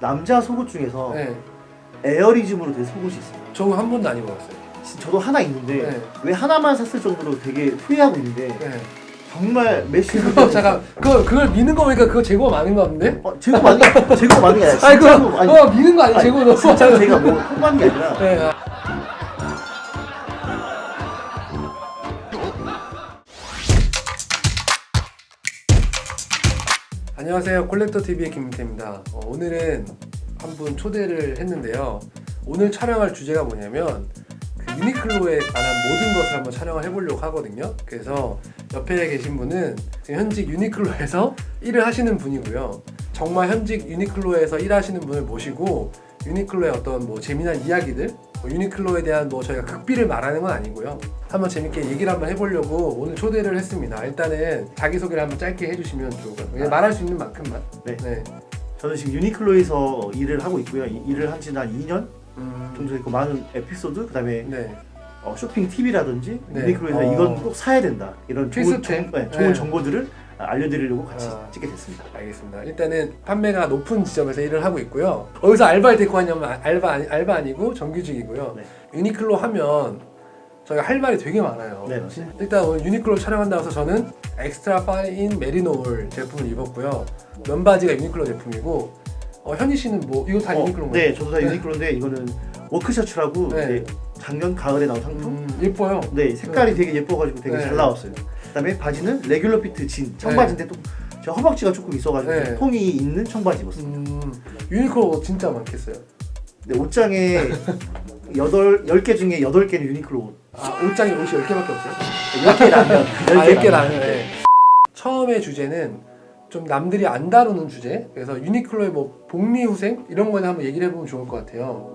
남자 속옷 중에서 네. 에어리즘으로 된 속옷이 있어요. 저거 한 번도 안 입어봤어요. 저도 하나 있는데 네. 왜 하나만 샀을 정도로 되게 후회하고 있는데 네. 정말 메쉬 잠깐 그걸 미는 거 보니까 그거 재고가 많은 거 같은데? 재고 많은 게 아니라 아니 진짜로 그거 미는 거 아니야? 재고 넣어. 진짜 제가 뭐 홍보하는 게 아니라 네. 안녕하세요, 콜렉터TV의 김민태입니다. 오늘은 한 분 초대를 했는데요. 오늘 촬영할 주제가 뭐냐면 그 유니클로에 관한 모든 것을 한번 촬영을 해보려고 하거든요. 그래서 옆에 계신 분은 지금 현직 유니클로에서 일을 하시는 분이고요. 정말 현직 유니클로에서 일하시는 분을 모시고 유니클로의 어떤 뭐 재미난 이야기들, 유니클로에 대한 뭐 저희가 극비를 말하는 건 아니고요. 한번 재밌게 얘기를 한번 해보려고 오늘 초대를 했습니다. 일단은 자기소개를 한번 짧게 해주시면 좋을 것 같아요. 말할 수 있는 만큼만. 네. 저는 지금 유니클로에서 일을 하고 있고요. 일을 한 지는 한 2년 정도 됐고 많은 에피소드, 그다음에 네. 쇼핑 팁이라든지 네. 유니클로에서 이건 꼭 사야 된다 이런 필수템? 좋은 네. 정보들을 알려드리려고 같이 찍게 됐습니다. 알겠습니다. 일단은 판매가 높은 지점에서 일을 하고 있고요. 어디서 알바를 데리고 왔냐면 알바 아니고 정규직이고요. 네. 유니클로 하면 저희가 할 말이 되게 많아요. 네, 맞습니다. 일단 오늘 유니클로 촬영한다고 해서 저는 엑스트라 파인 메리노울 제품을 입었고요. 면바지가 유니클로 제품이고 현희 씨는 뭐 이거 다 유니클로인가요? 네, 저도 다 유니클로인데 이거는 워크셔츠라고 네. 이제 작년 가을에 나온 상품. 예뻐요. 네, 색깔이 되게 예뻐가지고 되게 네. 잘 나왔어요. 그다음에 바지는 레귤러 피트 진 청바지인데 또 제 허벅지가 조금 있어가지고 네. 좀 통이 있는 청바지 입었습니다. 유니클로 진짜 많겠어요. 네, 옷장에 10개 중에 8개는 유니클로 옷. 옷장에 옷이 10개밖에 없어요? 10개라면 10개라면. 네. 처음에 주제는 좀 남들이 안 다루는 주제. 그래서 유니클로의 뭐 복리후생 이런 거에 한번 얘기를 해보면 좋을 것 같아요.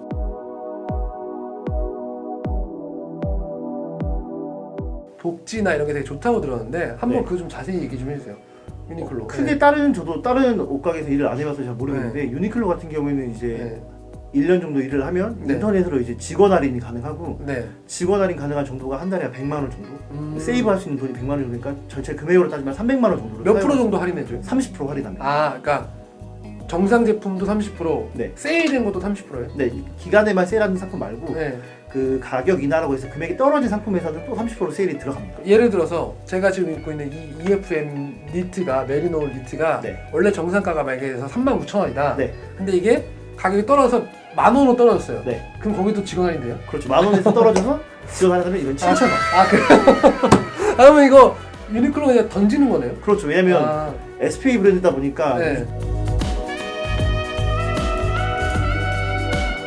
복지나 이런 게 되게 좋다고 들었는데 한번 네. 그거 좀 자세히 얘기 좀 해주세요. 유니클로. 크게 저도 다른 옷가게에서 일을 안 해봐서 잘 모르겠는데 유니클로 같은 경우에는 이제 네. 1년 정도 일을 하면 네. 인터넷으로 이제 직원 할인이 가능하고 네. 직원 할인 가능한 정도가 한 달에 100만 원 정도 세이브할 수 있는 돈이 100만 원 정도니까 전체 금액으로 따지면 300만 원 정도로 몇 프로 정도 할인해줘요? 30% 할인합니다. 그러니까 정상 제품도 30%, 네. 세일된 것도 30%예요? 네, 이 기간에만 세일하는 상품 말고 네. 그 가격 인하라고 해서 금액이 떨어진 상품에서는 또 30% 세일이 들어갑니다. 예를 들어서 제가 지금 입고 있는 이 EFM 니트가 메리노울 니트가 네. 원래 정상가가 만약에 39,000원이다. 네. 근데 이게 가격이 떨어져서 10,000원으로 떨어졌어요. 네. 그럼 거기도 직원 할인돼요? 그렇죠. 만 원에서 떨어져서 직원 할인하면 이건 7,000원. 그래요? 그러면 이거 유니클로 그냥 던지는 거네요? 그렇죠. 왜냐면 SPA 브랜드다 보니까 네.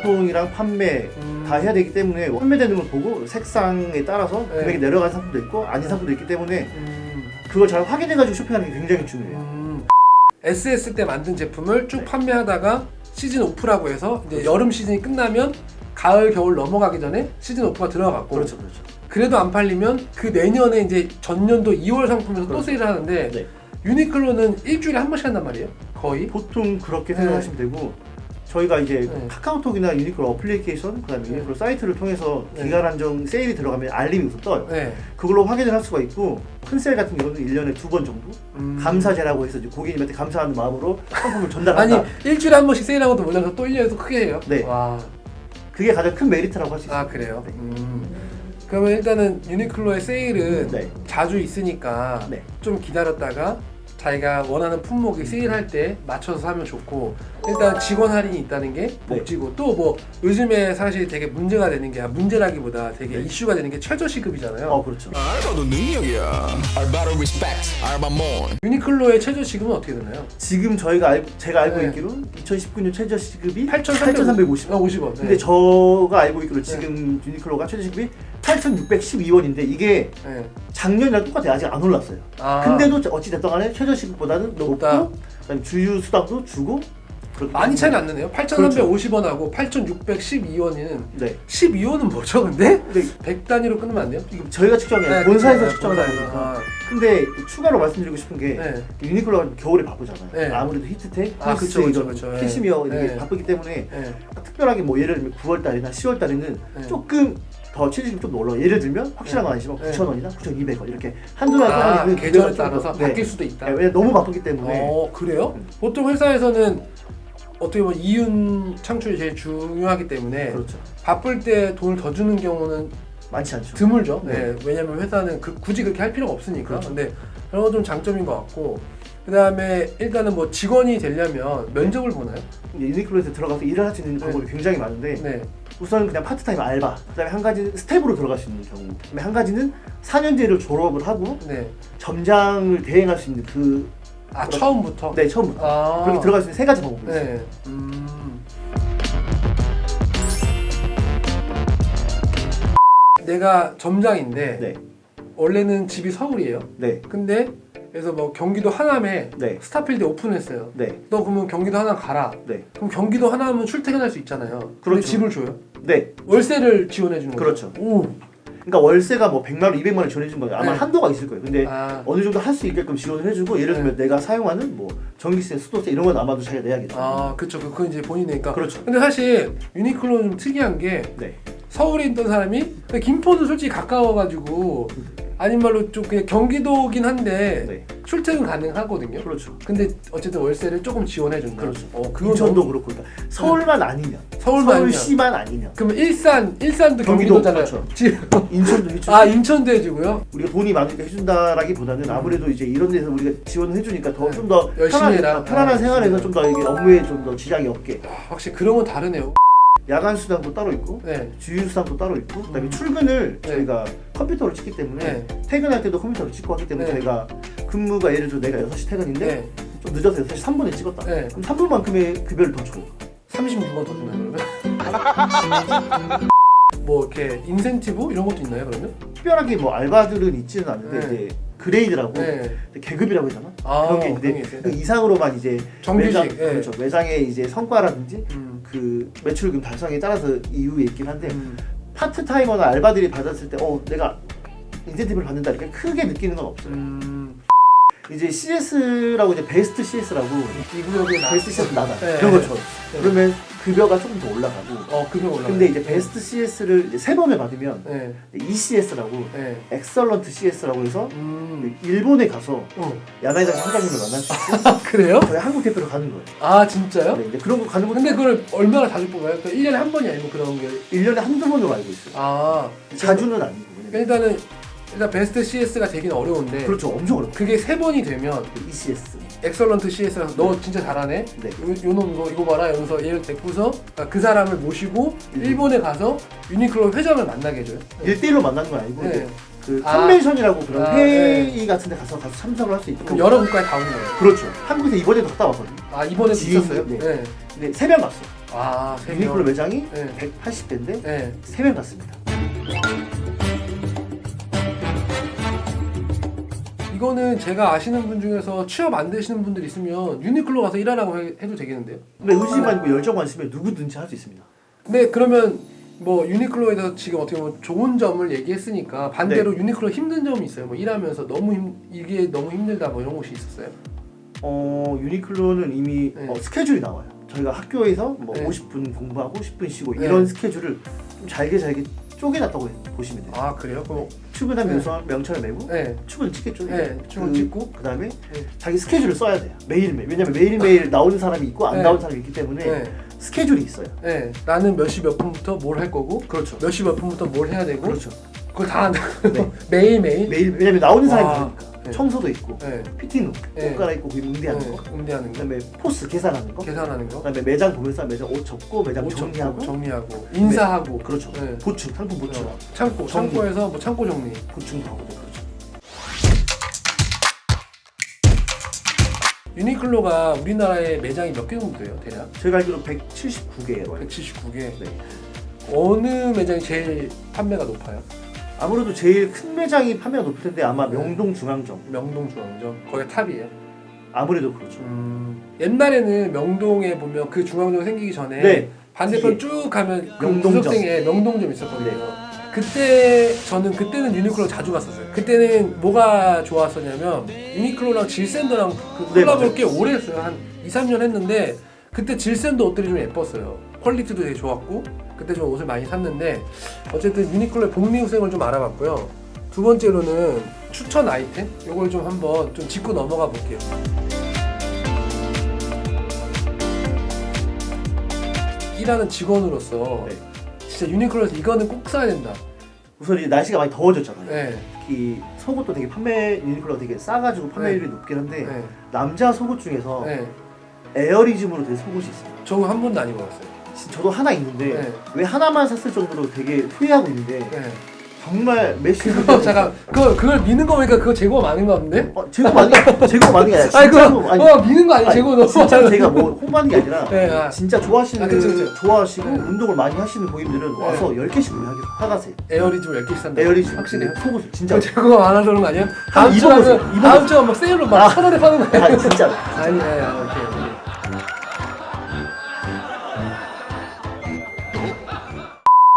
소통이랑 판매 다 해야 되기 때문에 판매되는 걸 보고 색상에 따라서 네. 금액이 내려간 상품도 있고 아닌 상품도 있기 때문에 그걸 잘 확인해가지고 쇼핑하는 게 굉장히 중요해요. SS 때 만든 제품을 쭉 네. 판매하다가 시즌 오프라고 해서 이제 여름 시즌이 끝나면 가을 겨울 넘어가기 전에 시즌 오프가 들어갔고 그렇죠. 그래도 안 팔리면 그 내년에 이제 전년도 2월 상품에서 또 그렇죠. 세일을 하는데 네. 유니클로는 일주일에 한 번씩 한단 말이에요? 거의? 보통 그렇게 네. 생각하시면 되고 저희가 이제 네. 카카오톡이나 유니클로 어플리케이션 그다음에 네. 유니클로 사이트를 통해서 네. 기간 한정 세일이 들어가면 알림이 우선 떠요. 네. 그걸로 확인을 할 수가 있고 큰 세일 같은 경우는 1년에 2번 정도 감사제라고 해서 이제 고객님한테 감사하는 마음으로 상품을 전달한다. 아니 일주일에 한 번씩 세일하고도 몰라서 또 1년에 또 크게 해요? 네. 와. 그게 가장 큰 메리트라고 할 수 있어요. 그래요? 네. 그러면 일단은 유니클로의 세일은 네. 자주 있으니까 네. 좀 기다렸다가 자기가 원하는 품목이 세일할 때 맞춰서 사면 좋고 일단 직원 할인이 있다는 게 복지고 또 뭐 요즘에 사실 되게 문제가 되는 게 문제라기보다 되게 이슈가 되는 게 최저시급이잖아요. 그렇죠. 알바도 능력이야. 알바를 리스펙트, 알바몬. 유니클로의 최저시급은 어떻게 되나요? 지금 제가 알고 네. 있기로는 2019년 최저시급이 8,350원. 8,350원. 네. 근데 저가 알고 있기로 지금 유니클로가 최저시급이 8,612원인데 이게 네. 작년이랑 똑같아요. 아직 안 올랐어요. 근데도 어찌됐든 간에 최저시급보다는 높다. 높고 그다음에 주유 수당도 주고 많이 차이는 안 나네요. 8,350원하고 8,612원이면 네. 12원은 뭐죠 근데? 근데 100 단위로 끊으면 안 돼요? 이거 저희가 측정해요. 네, 본사에서 그렇죠. 측정하다 본사에서. 보니까. 근데 추가로 말씀드리고 싶은 게 네. 유니클로가 겨울에 바쁘잖아요. 네. 아무래도 히트텍, 그쵸, 폴리스, 그쵸. 캐시미어 이렇게 네. 바쁘기 때문에 네. 특별하게 뭐 예를 들면 9월 달이나 10월 달에는 네. 조금 더 최저시급 좀 올라. 예를 들면 확실한 건 아니지만 네. 9,000원이나 9,200원 이렇게 한두 달 동안 있는 계절에 금액을 좀 따라서 더- 네. 바뀔 수도 있다. 네, 왜냐면 너무 바쁘기 때문에 그래요? 보통 회사에서는 어떻게 보면 이윤 창출이 제일 중요하기 때문에 그렇죠. 바쁠 때 돈을 더 주는 경우는 많지 않죠. 드물죠. 네. 네. 왜냐면 회사는 굳이 그렇게 할 필요가 없으니까. 그렇죠. 근데 그런 건 좀 장점인 것 같고. 그다음에 일단은 뭐 직원이 되려면 면접을 보나요? 이제 유니클로에서 들어가서 일을 할 수 있는 방법이 굉장히 많은데 네. 우선 그냥 파트타임 알바, 그다음에 한 가지 스텝으로 들어갈 수 있는 경우, 그다음에 한 가지는 4년제를 졸업을 하고 네. 점장을 대행할 수 있는 그 아 처음부터? 네, 처음부터 아. 그렇게 들어갈 수 있는 세 가지 방법이 있어요. 네. 내가 점장인데 네, 원래는 집이 서울이에요. 네, 근데 그래서 뭐 경기도 하남에 네, 스타필드 오픈했어요. 네, 너 그러면 경기도 하남 가라. 네, 그럼 경기도 하남은 출퇴근할 수 있잖아요. 근데 그렇죠. 집을 줘요? 네. 월세를 지원해 주는 거예요? 그렇죠. 오. 그러니까 월세가 뭐 100만 원, 200만 원 지원해 준 거예요. 아마 네. 한도가 있을 거예요. 근데 아. 어느 정도 할 수 있게끔 지원을 해주고 예를 들면 내가 사용하는 뭐 전기세, 수도세 이런 건 아마도 자기가 내야겠죠. 아, 그렇죠. 그건 이제 본인이니까. 그렇죠. 근데 사실 유니클로는 좀 특이한 게 네, 서울에 있던 사람이 김포는 솔직히 가까워가지고 아닌 말로 좀 그냥 경기도긴 한데 네, 출퇴근 가능하거든요. 그렇죠. 근데 어쨌든 월세를 조금 지원해 준다. 그렇죠. 그건 인천도 너무- 그렇고, 그러니까 서울만 아니면, 서울만 아니면. 서울시만 아니면, 그러면 일산도 경기도, 경기도잖아요. 그렇죠. 지금 인천도 해주고. 아 인천도 해주고요. 우리가 돈이 많으니까 해준다라기보다는 아무래도 이제 이런 데서 우리가 지원을 해주니까 더 네. 좀 더 열심히 해라. 편안한 아, 생활에서 열심히 좀 더 이게 업무에 좀 더 지장이 없게. 확실히 그런 건 다르네요. 야간 수당도 따로 있고 네. 주휴 수당도 따로 있고 그다음에 출근을 네. 저희가 컴퓨터로 찍기 때문에 네. 퇴근할 때도 컴퓨터로 찍고 하기 때문에 네. 저희가 근무가 예를 들어 내가 6시 퇴근인데 네. 좀 늦어서 6시 3분에 찍었다. 네. 그럼 3분만큼의 급여를 더 줘요. 36원 더 주나요 그러면? 뭐 이렇게 인센티브 이런 것도 있나요 그러면? 특별하게 뭐 알바들은 있지는 않은데 네. 이제 그레이드라고 네. 계급이라고 해야 되나? 아, 그런 게 그런 게 있는데 있어요. 그 이상으로만 이제 정규직, 매장, 예. 그렇죠. 매장의 이제 성과라든지 그 매출금 달성에 따라서 이유에 있긴 한데 파트타이머나 알바들이 받았을 때 내가 인센티브를 받는다 이렇게 크게 느끼는 건 없어요. 이제 CS라고 이제 베스트 CS라고 이 구역에 베스트 CS 나가 네. 그런 것처럼 네. 그러면 급여가 조금 더 올라가고 급여 올라가. 근데 이제 베스트 CS를 이제 3번을 받으면 네. ECS라고 네. 엑설런트 CS라고 해서 일본에 가서 야나이다시 회장님을 만날 수 있고 그래요? 저희 한국 대표로 가는 거예요. 아 진짜요? 네, 이제 그런 거 가는 것도 근데 그걸 얼마나 자주 뽑아요? 1년에 한 번이 아니고 그런 게 1년에 한두 번으로 알고 있어요. 아 자주는 아니고. 왜냐면 일단 베스트 CS가 되긴 어려운데 그렇죠. 엄청 어렵죠. 그게 3번이 되면 ECS. 엑설런트 CS라서 너 진짜 잘하네? 네. 요놈 이거 봐라 이러면서 얘를 데리고서 그 사람을 모시고 일본에 가서 유니클로 회장을 만나게 해줘요. 1대1로 만나는 건 아니고 네. 이제 그 아. 컨벤션이라고 그런 아, 회의 같은 데 가서 참석을 할 수 있고 그럼 여러 국가에 다 오는 거예요. 그렇죠. 한국에서 이번에도 갔다 왔거든요. 아 이번에도 지인, 있었어요? 네. 네. 근데 3명 갔어요. 아 3명. 유니클로 매장이 네. 180대인데 네. 3명 갔습니다. 이거는 제가 아시는 분 중에서 취업 안 되시는 분들 있으면 유니클로 가서 일하라고 해도 되겠는데요? 근데 의지만 있고 열정만 있으면 누구든지 할 수 있습니다. 근데 그러면 뭐 유니클로에 대해서 지금 어떻게 보면 좋은 점을 얘기했으니까 반대로 유니클로 힘든 점이 있어요? 뭐 일하면서 이게 너무 힘들다 뭐 이런 곳이 있었어요? 유니클로는 이미 네. 스케줄이 나와요. 저희가 학교에서 뭐 네. 50분 공부하고 10분 쉬고 네. 이런 스케줄을 좀 잘게 쪼개놨다고 보시면 돼요. 아 그래요? 그럼 출근한 네. 명찰을 메고 네. 출근 찍겠죠. 네, 출근 찍고 그 다음에 네. 자기 스케줄을 써야 돼요. 매일매일. 왜냐면 매일매일 나오는 사람이 있고 안 네. 나오는 사람이 있기 때문에 네. 스케줄이 있어요. 네. 나는 몇 시 몇 분부터 뭘 할 거고 그렇죠. 몇 시 몇 분부터 뭘 해야 되고 그렇죠. 그걸 다 한다. 네. 매일매일 매일 왜냐면 나오는 사람이 와. 많으니까. 네. 청소도 있고 네. 피팅룸, 네. 옷 갈아입고 응대하는 거. 응대하는 거 그다음에 포스 계산하는 거. 계산하는 거 그다음에 매장 보면서 매장 옷 접고 매장 옷 정리하고. 정리하고 인사하고 그렇죠. 네. 보충, 상품 보충. 창고 정리. 창고에서 뭐 창고 정리 보충도 하고 그렇죠. 유니클로가 우리나라에 매장이 몇 개 정도 돼요 대략? 제가 알기로 179개예요. 179개. 네. 어느 매장이 제일 판매가 높아요? 아무래도 제일 큰 매장이 판매가 높을 텐데 아마 명동 중앙점. 명동 중앙점 거기 탑이에요. 아무래도 그렇죠. 옛날에는 명동에 보면 그 중앙점 생기기 전에 네. 반대편 이게 쭉 가면 그 명동점. 구석탱이에 명동점 있었거든요. 네. 그때는 유니클로 자주 갔었어요. 그때는 뭐가 좋았었냐면 유니클로랑 질샌더랑 그 네, 콜라보를 맞아요. 꽤 오래 했어요. 한 2, 3년 했는데 그때 질샌더 옷들이 좀 예뻤어요. 퀄리티도 되게 좋았고 그때 좀 옷을 많이 샀는데 어쨌든 유니클로의 복리후생을 좀 알아봤고요. 두 번째로는 추천 아이템 요걸 좀 한번 좀 짚고 넘어가 볼게요. 일하는 직원으로서 네. 진짜 유니클로에서 이거는 꼭 사야 된다. 우선 이제 날씨가 많이 더워졌잖아요. 네. 특히 속옷도 되게 유니클로가 되게 싸가지고 판매율이 네. 높긴 한데 네. 남자 속옷 중에서 네. 에어리즘으로 된 속옷이 있어요. 저 한 번도 안 입어봤어요. 저도 하나 있는데 네. 왜 하나만 샀을 정도로 되게 후회하고 있는데 네. 정말 메쉬 잠깐 그걸 미는 거 보니까 그거 재고가 많은 거 같은데? 재고 많은 게 아니라 아니 진짜로 그거 미는 거 아니야? 재고 너무 진짜 많아. 제가 뭐 홍보하는 게 아니라 네, 진짜 좋아하시는 그쵸. 좋아하시고 네. 운동을 많이 하시는 고객님들은 와서 10개씩 하가세요. 에어리즘을 10개씩 산다. 에어리즘 확실해요? 속옷 진짜 재고가 많아서 그런 거 아니야? 한번 입어보세요. 다음 주에 막 세일로 막 1,000원에 파는 거 아니야? 진짜 아니 오케이.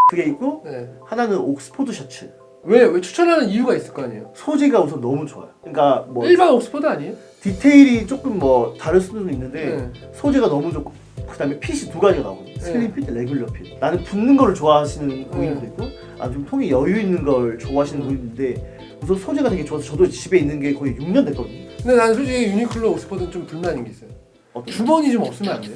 그게 있고 네. 하나는 옥스포드 셔츠. 왜 추천하는 이유가 있을 거 아니에요? 소재가 우선 너무 좋아요. 그러니까 뭐 일반 옥스퍼드 아니에요? 디테일이 조금 뭐 다를 수는 있는데 네. 소재가 너무 좋고 그다음에 핏이 두 가지가 나오거든요. 슬림 핏, 레귤러 핏. 나는 붙는 거를 좋아하시는 고객님도 있고 좀 통이 여유 있는 걸 좋아하시는 고객님인데 우선 소재가 되게 좋아서 저도 집에 있는 게 거의 6년 됐거든요. 근데 나는 솔직히 유니클로 옥스퍼드는 좀 불만인 게 있어요. 주머니 좀 없으면 안 돼요?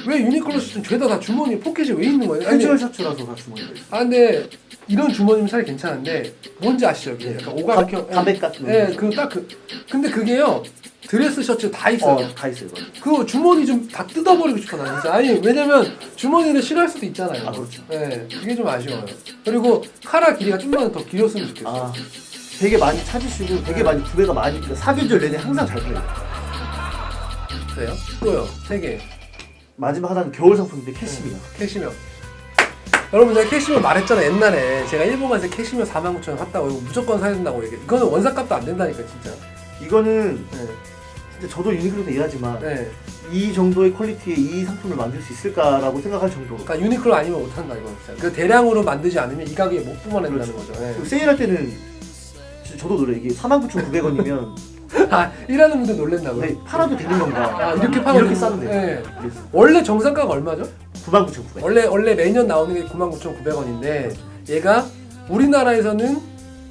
왜 유니클로 셔츠는 죄다 다 주머니 포켓이 왜 있는 거예요? 캐주얼 셔츠라서 다 주머니가 있어요. 근데 이런 주머니면 사실 괜찮은데 뭔지 아시죠? 이게 약간 오가백형 가백 같은 거. 네, 근데 그게요 드레스 셔츠 다 있어요. 다 있어요. 맞아요. 그 주머니 좀 다 뜯어버리고 싶어 나는 진짜. 아니 왜냐면 주머니를 싫어할 수도 있잖아요. 그렇죠. 네, 그게 좀 아쉬워요. 그리고 카라 길이가 좀만 더 길었으면 좋겠어요. 되게 많이 찾으시고 되게 많이 구매가 많이 사계절 내내 항상 잘 팔려요. 그래요? 또요 3개. 마지막 하나는 겨울 상품인데 캐시미어. 캐시미어. 여러분 제가 캐시미어 말했잖아요. 옛날에 제가 일본 가서 캐시미어 49,000원 샀다고 이거 무조건 사야 된다고 얘기해. 이거는 원사값도 안 된다니까 진짜. 이거는 네. 진짜 저도 유니클로에서 일하지만 네. 이 정도의 퀄리티의 이 상품을 만들 수 있을까라고 생각할 정도로. 그러니까 유니클로 아니면 못한다 이거 진짜. 그 대량으로 만들지 않으면 이 가격에 못 뿜어낸다는 거죠. 네. 그리고 세일할 때는 진짜 저도 놀래. 이게 49,900원이면 아 일하는 분들 놀랜다고요? 네, 팔아도 되는 건가? 이렇게 팔아도 이렇게 되는 싼데. 네. 그래서 원래 정상가가 얼마죠? 99,900원. 원래 매년 나오는 게 99,900원인데 얘가 우리나라에서는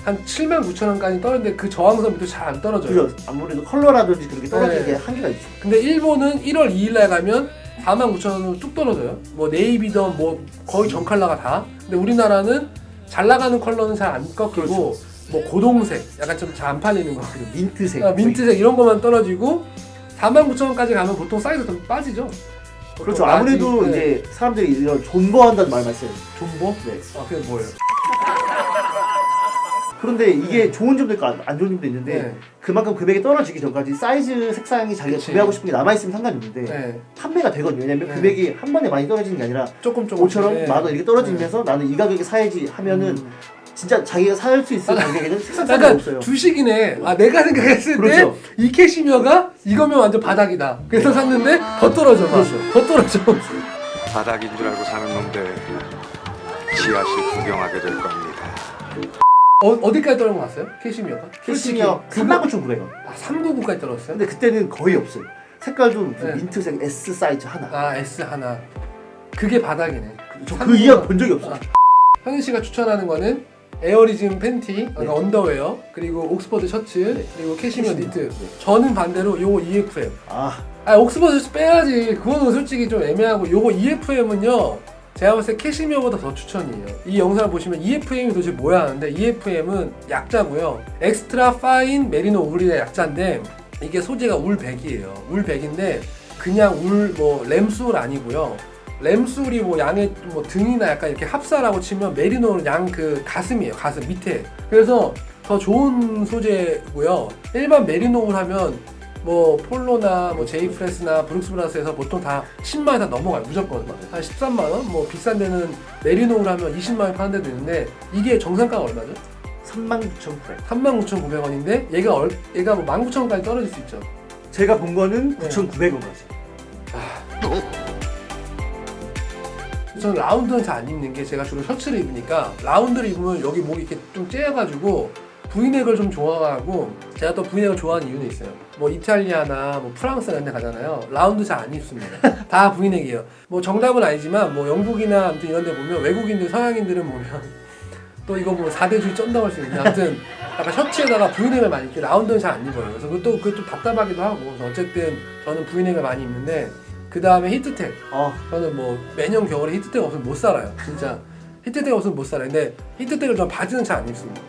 한 79,000원까지 떨어지는데 그 저항선 밑으로 잘 안 떨어져요. 그죠? 아무래도 컬러라든지 그런 게 떨어지는 네. 게 한계가 있죠. 근데 일본은 1월 2일날 가면 49,000원으로 뚝 떨어져요. 뭐 네이비던 뭐 거의 전 컬러가 다. 근데 우리나라는 잘 나가는 컬러는 잘 안 꺾이고 그렇죠. 뭐 고동색 약간 좀 잘 안 팔리는 거. 그리고 민트색. 민트색 이런 것만 떨어지고 49,000원까지 가면 보통 사이즈 좀 빠지죠. 그렇죠. 아무래도 네. 이제 사람들이 이런 존버한다는 말 많이 써요. 존버? 네. 그게 뭐예요? 그런데 이게 좋은 점도 있고 안 좋은 점도 있는데 네. 그만큼 금액이 떨어지기 전까지 사이즈 색상이 자기가 그치. 구매하고 싶은 게 남아있으면 상관이 없는데 네. 판매가 되거든요. 왜냐면 네. 금액이 한 번에 많이 떨어지는 게 아니라 조금 5,000원, 네. 10,000원 이렇게 떨어지면서 나는 이 가격에 사야지 하면은 진짜 자기가 살 수 있을 가격에는 색상 차이가 약간 없어요. 주식이네. 내가 생각했을 그렇죠. 때 이 캐시미어가 이거면 완전 바닥이다. 그래서 샀는데 더 떨어져. 막. 그렇죠. 더 떨어져. 바닥인 줄 알고 사는 놈들 지하실 구경하게 될 겁니다. 어디까지 떨어진 거 봤어요? 캐시미어가? 캐시미어 39,900원. 399까지 떨어졌어요? 근데 그때는 거의 없어요. 색깔도 무슨 네. 민트색 S 사이즈 하나. S 하나. 그게 바닥이네. 저 그 이하 본 적이 없어요. 현인 씨가 추천하는 거는 에어리즘 팬티, 그러니까 언더웨어, 그리고 옥스퍼드 셔츠, 네. 그리고 캐시미어 캐시미어. 니트. 네. 저는 반대로 요거 EFM. 아, 옥스퍼드 셔츠 빼야지. 그거는 솔직히 좀 애매하고 요거 EFM은요. 제가 봤을 때 캐시미어보다 더 추천이에요. 이 영상을 보시면 EFM이 도대체 뭐야 하는데 EFM은 약자고요. 엑스트라 파인 메리노 울의 약자인데 이게 소재가 울백이에요. 울백인데 그냥 울 뭐 램술 아니고요. 램술이 뭐 양의 뭐 등이나 약간 이렇게 합사라고 치면 메리노는 양 그 가슴이에요. 가슴 밑에. 그래서 더 좋은 소재고요. 일반 메리노 울 하면 뭐 폴로나 뭐 제이프레스나 브룩스브라스에서 보통 다 10만 원 다 넘어가요. 무조건 한 13만 원. 뭐 비싼 데는 메리노 울 하면 20만 원 파는 데도 있는데 이게 정상가가 얼마죠? 39,900원. 39,900원인데 얘가 뭐 19,000원까지 떨어질 수 있죠. 제가 본 거는 네. 9,900원까지. 저는 라운드는 잘 안 입는 게 제가 주로 셔츠를 입으니까 라운드를 입으면 여기 목이 이렇게 좀 째가지고 브이넥을 좀 좋아하고 제가 또 브이넥을 좋아하는 이유는 있어요. 뭐 이탈리아나 뭐 프랑스 이런 데 가잖아요. 라운드 잘 안 입습니다. 다 브이넥이에요. 뭐 정답은 아니지만 뭐 영국이나 아무튼 이런 데 보면 외국인들 서양인들은 보면 또 이거 보면 4대주의 쩐다고 할 수 있는데 아무튼 약간 셔츠에다가 브이넥을 많이 입고 라운드는 잘 안 입어요. 그래서 그것도 답답하기도 하고 그래서 어쨌든 저는 브이넥을 많이 입는데 그 다음에 히트텍. 어, 저는 뭐 매년 겨울에 히트텍 없으면 못 살아요. 진짜 히트텍 없으면 못 살아요. 근데 히트텍을 전 바지는 잘 안 입습니다.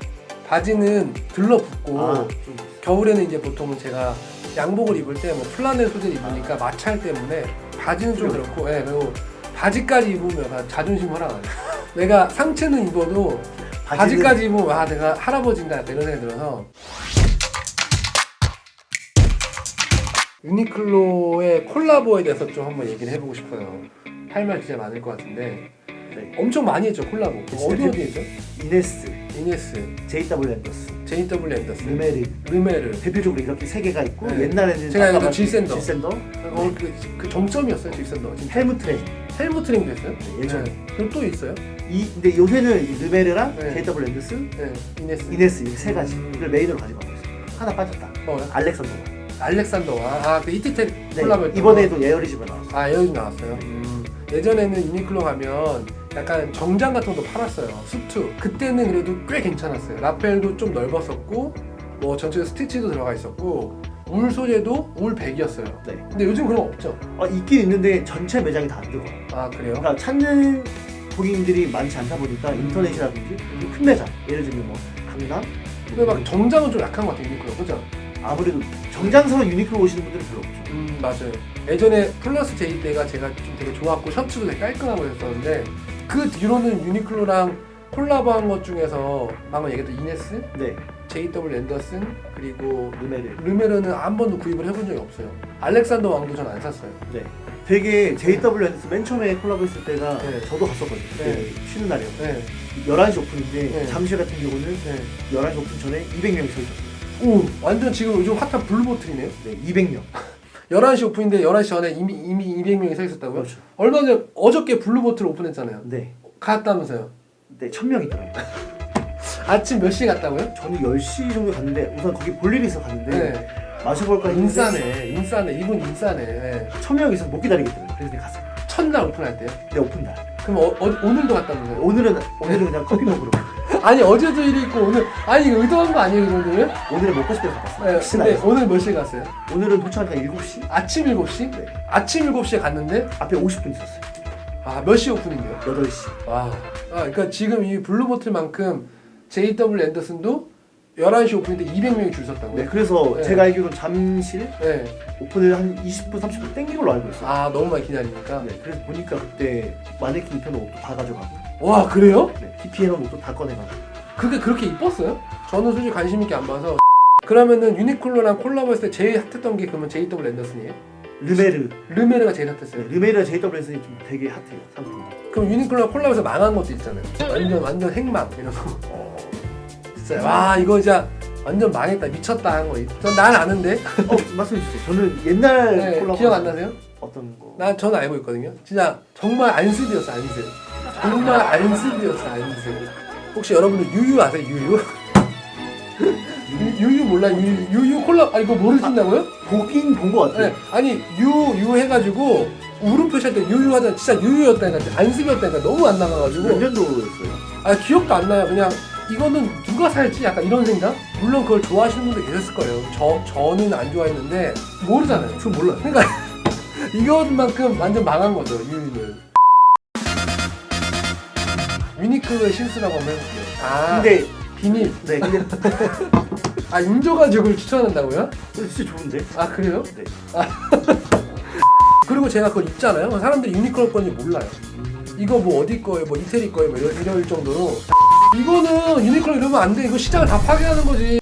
바지는 들러붙고 좀 겨울에는 이제 보통은 제가 양복을 입을 때 뭐 플라넬 소재를 입으니까 마찰 때문에 바지는 좀 그렇고, 예, 그리고 바지까지 입으면 나 자존심 허락하네. 내가 상체는 입어도 바지까지 입으면 와 내가 할아버지인가 이런 생각이 들어서. 유니클로의 콜라보에 대해서 좀 한번 얘기를 해보고 싶어요. 할 말 진짜 많을 것 같은데 네. 엄청 많이 했죠 콜라보. 어디 했죠? 이네스, 이네스, JW 앤더스, JW 앤더슨, 르메르 르메르. 대표적으로 이렇게 세 개가 있고 네. 옛날에는 제가 아까 이거 질샌더. 질샌더, 그 정점이었어요 질샌더. 헬무트레인 헬무트링도 했어요? 예전에. 네. 그리고 또 있어요? 근데 요새는 이 르메르랑 네. JW 앤더스, 네, 이네스 이 세 가지를 메인으로 가지고 가고 있어요. 하나 빠졌다. 뭐요? 알렉산더가. 알렉산더와 그 히트텍 네, 콜라보 이번에도 에어리지가 나왔어. 아 여기 나왔어요. 예전에는 유니클로 가면 약간 정장 같은 것도 팔았어요. 수트. 그때는 그래도 꽤 괜찮았어요. 라펠도 좀 넓었었고 뭐 전체에 스티치도 들어가 있었고 울 소재도 울 100이었어요. 네. 근데 요즘 그런 거 없죠? 있긴 있는데 전체 매장이 다 안 들어가. 아 그래요? 그러니까 찾는 고객님들이 많지 않다 보니까 인터넷이라든지 큰 매장, 예를 들면 뭐 강남. 근데 막 정장은 좀 약한 것 같아요 유니클로. 그죠? 아무래도 정장스러운 유니클로 오시는 분들은 별로 없죠. 맞아요. 예전에 플러스 J 때가 제가 좀 되게 좋았고 셔츠도 되게 깔끔하고 했었는데 그 뒤로는 유니클로랑 콜라보한 것 중에서 방금 얘기했던 이네스, 네, JW 앤더슨 그리고 르메르. 르메르는 한 번도 구입을 해본 적이 없어요. 알렉산더 왕도 전 안 샀어요. 네. 되게 JW 앤더스 맨 처음에 콜라보 했을 때가 네. 저도 갔었거든요. 그때 네. 쉬는 날이었고 네. 11시 오픈인데 네. 잠실 같은 경우는 네. 11시 오픈 전에 200명이 서 있었어요. 오, 완전 지금 요즘 핫한 블루보틀이네요. 네, 200명. 11시 오픈인데 11시 전에 이미 200명이 서 있었다고요? 그렇죠. 얼마 전에 어저께 블루보틀 오픈했잖아요. 네. 갔다면서요? 네, 1000명이더라고요. 아침 몇 시에 갔다고요? 저는 10시 정도 갔는데 우선 거기 볼 일이 있어 갔는데 네. 마셔볼까 했는데 인싸네. 이분 인싸네. 네. 1000명이 있어서 못 기다리겠더라고요. 그래서 그냥 갔어요. 첫날 오픈할 때요? 네, 오픈날. 그럼 오늘도 갔다면서요? 오늘은 그냥 커피 먹으러 아니 어제도 일이 있고 오늘 아니 이거 의도한 거 아니에요 그러면? 오늘은 먹고 싶어서 갔어요. 네, 혹시나 근데 해서. 오늘 몇 시에 갔어요? 오늘은 도착하니까 7시? 아침 7시? 네. 아침 7시에 갔는데 앞에 50분 있었어요. 아 몇 시 오픈인데요? 8시. 와. 그러니까 지금 이 블루보틀만큼 JW 앤더슨도 11시 오픈인데 200명이 줄 섰다고요? 네, 그래서 네. 제가 알기로는 잠실 네. 오픈을 한 20분, 30분 땡긴 걸로 알고 있어요. 아 너무 많이 기다리니까. 네, 그래서 보니까 그때 마네킹 입혀놓은 옷도 다 가져가고, 와 그래요? 네, DP 해놓은 옷도 다 꺼내가고. 그게 그렇게 이뻤어요? 저는 솔직히 관심 있게 안 봐서. 그러면은 유니클로랑 콜라보했을 때 제일 핫했던 게 그러면 JW 앤더슨이에요? 르메르가 제일 핫했어요. 네, 르메르와 JWS는 좀 되게 핫해요, 상품이. 그럼 유니클로랑 콜라보해서 망한 것도 있잖아요. 완전 행망 이런 거. 진짜 와 이거 진짜 완전 망했다 미쳤다 한 거. 전 난 아는데. 말씀해 주세요. 저는 옛날 네, 콜라보 기억 안 나세요? 어떤 거? 전 알고 있거든요. 진짜 정말 안쓰디였어 안쓰. 정말 안쓰디였어 안쓰. 혹시 여러분들 유유 아세요 유유? 유유 몰라 유유 콜라 이거 모르신다고요? 보긴 본 거 같아요. 네, 아니 유 해가지고 울음표 찰 때 유유 하자 진짜 유유였다니까 안쓰비였다니까 너무 안 나가가지고 몇 년도였어요? 아 기억도 안 나요. 그냥 이거는 누가 살지 약간 이런 생각? 물론 그걸 좋아하시는 분들 계셨을 거예요. 저는 안 좋아했는데 모르잖아요. 전 몰라요. 그러니까 이것만큼 완전 망한 거죠 유유는. 유니클로의 실수라고 한번 해볼게요. 근데 비닐. 네, 근데 인조가죽을 추천한다고요? 진짜 좋은데? 아 그래요? 네. 그리고 제가 그걸 입잖아요. 사람들이 유니클로 건지 몰라요. 이거 뭐 어디 거예요, 뭐 이태리 거예요, 뭐 이럴 정도로. 이거는 유니클로 이러면 안 돼. 이거 시장을 다 파괴하는 거지.